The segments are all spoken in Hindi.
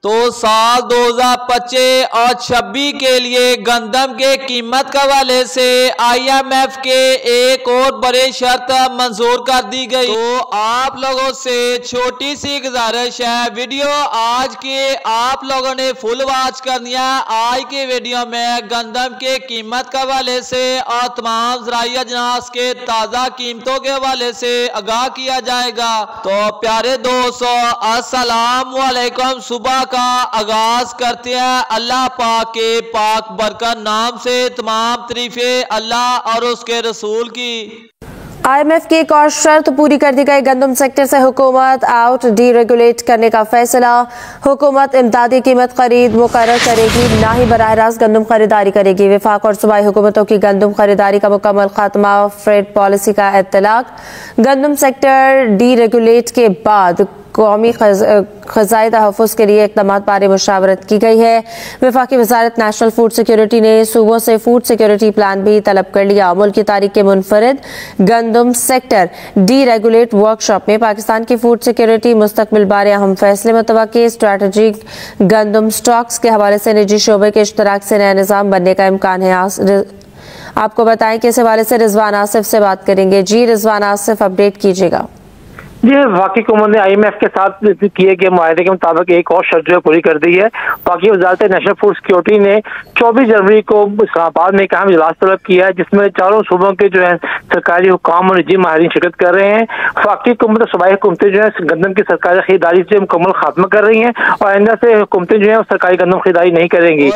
तो साल 2025 और 26 के लिए गंदम के कीमत के हवाले से IMF के एक और बड़ी शर्त मंजूर कर दी गई। तो आप लोगों से छोटी सी गुजारिश है, वीडियो आज के आप लोगों ने फुल वॉच करनी है। आज के वीडियो में गंदम के कीमत के हवाले से और तमाम ज़राई अजनास के ताज़ा कीमतों के हवाले से आगाह किया जाएगा। तो प्यारे दोस्तों, अस्सलाम वालेकुम। सुबह का आगाज करते हैं अल्लाह पाक के पाक बरकत नाम से। तमाम तरीफे अल्लाह और उसके रसूल की। IMF की एक और शर्त पूरी कर दी गई। गंदम सेक्टर से हुकूमत आउट डीरेगुलेट करने का फैसला। हुकूमत इमदादी कीमत खरीद मुकर्रर करेगी, ना ही बराह रास्त गंदम खरीदारी करेगी। विफाक और सूबाई हुकूमतों की गंदम खरीदारी का मुकम्मल खात्मा, फ्रेड पॉलिसी का इत्तलाक। गंदम सेक्टर डीरेगुलेट के बाद कौमी खजाई तहफ़्फ़ुज़ के लिए इक़दामात बारे मुशावरत की गई है। वफाकी वज़ारत नेशनल फूड सिक्योरिटी ने सूबों से फूड सिक्योरिटी प्लान भी तलब कर लिया। मुल्क की तारीख के मुनफरिद गंदम सेक्टर डी रेगुलेट वर्कशॉप में पाकिस्तान की फूड सिक्योरिटी मुस्तकबिल बारे अहम फैसले मुतवक्की। स्ट्रैटेजिक गंदम स्टॉक्स के हवाले से निजी शोबे के इश्तराक से नया निज़ाम बनने का इम्कान है। आपको बताएं कि इस हवाले से रिजवान आसिफ से बात करेंगे। जी रिजवान आसिफ, अपडेट कीजिएगा। जी, वाकई हुकूमत ने IMF के साथ किए गए मुआहदे के मुताबिक एक और शर्त जो पूरी कर दी है। बाकी वजारत नेशनल फूड सिक्योरिटी ने 24 जनवरी को इस्लामाबाद में एक अहम इजलास तलब किया है, जिसमें चारों सूबों के जो है सरकारी हुकाम और निजी माहिरीन शिरकत कर रहे हैं। वाकई हुकूमत और सूबाई हुकूमतें जो है गंदम की सरकारी खरीदारी से मुकम्मल खात्मा कर रही हैं और आइंदा से हुकूमतें जो है सरकारी गंदम खरीदारी नहीं करेंगी।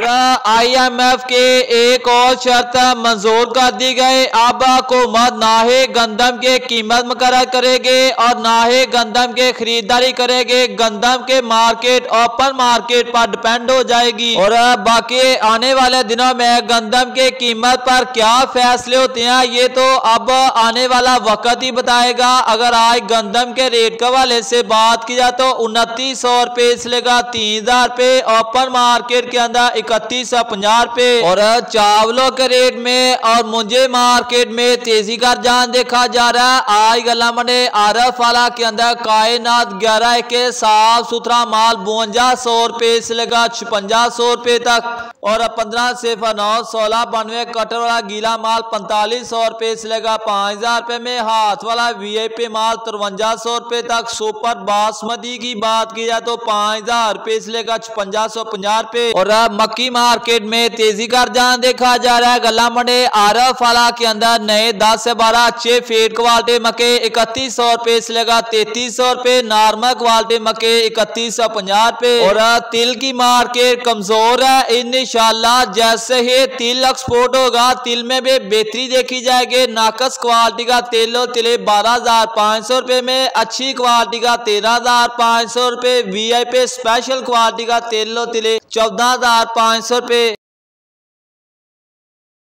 IMF के एक और शर्त मंजूर कर दी गई। अब हुकूमत ना ही गंदम के कीमत मुकर्रर करेगी और ना ही गंदम के खरीदारी करेंगे। गंदम के मार्केट ओपन मार्केट पर डिपेंड हो जाएगी। और बाकी आने वाले दिनों में गंदम के कीमत पर क्या फैसले होते हैं ये तो अब आने वाला वक्त ही बताएगा। अगर आज गंदम के रेट के हवाले से बात की जाए तो 2900 रुपए से लेकर 3000 रुपए, ओपन मार्केट के अंदर 3150 रुपए। और चावलों के रेट में और मुंजे मार्केट में तेजी का रुझान देखा जा रहा है। आज गला मंडे आरफ वाला के अंदर कायनात 11 के साफ सुथरा माल 5200 रुपए से लेकर 5600 रुपए तक और 15 से 9 16 92 कटर वाला गीला माल 4500 रुपए से लेकर 5000 रुपए में। हाथ वाला VIP माल 5300 रुपए तक। सुपर बासमती की बात की जाए तो 5000 रुपए से लेकर 5550 रुपए। और मक्की मार्केट में तेजी का रुझान देखा जा रहा है। गला मंडे आरफ वाला के अंदर नए 10 से 12 अच्छे फेड क्वालिटी मक्के 3100 रुपए से लेकर 3300 रुपए, नॉर्मल क्वालिटी मक्के 3150 रुपए। और तिल की मार्केट कमजोर है। इंशाल्लाह जैसे ही तिल एक्सपोर्ट होगा तिल में भी बेहतरी देखी जाएगी। नाकस क्वालिटी का तिले 12500 रुपए में, अच्छी क्वालिटी का 13500 रुपए, VIP स्पेशल क्वालिटी का तिले 14500 रुपए।